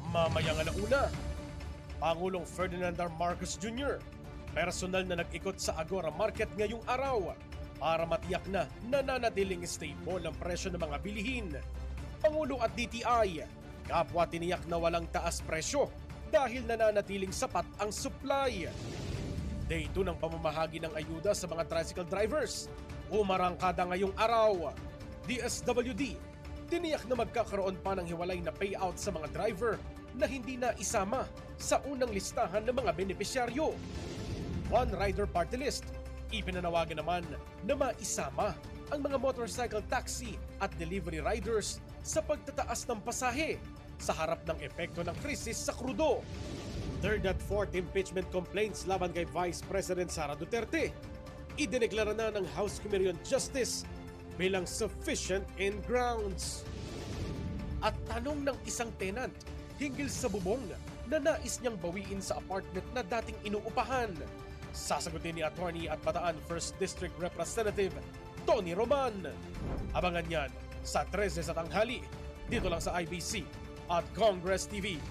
Mamayang alauna, Pangulong Ferdinand R. Marcos Jr. personal na nag-ikot sa Agora Market ngayong araw para matiyak na nananatiling stable ang presyo ng mga bilihin. Pangulo at DTI, kapwa tiniyak na walang taas presyo dahil nananatiling sapat ang supply. Day 2 ng pamamahagi ng ayuda sa mga tricycle drivers. Umarangkada ngayong araw. DSWD, tiniyak na magkakaroon pa ng hiwalay na payout sa mga driver na hindi na isama sa unang listahan ng mga benepisyaryo. One Rider Party List, ipinanawagan naman na maisama ang mga motorcycle taxi at delivery riders sa pagtataas ng pasahe sa harap ng epekto ng krisis sa krudo. Third at fourth impeachment complaints laban kay Vice President Sara Duterte. Idineklara na ng House Committee on Justice bilang sufficient in grounds. At tanong ng isang tenant hinggil sa bubong na nais niyang bawiin sa apartment na dating inuupahan. Sasagutin ni Attorney at Bataan 1st District Representative Tony Roman. Abangan yan sa 13 sa tanghali dito lang sa IBC at Congress TV.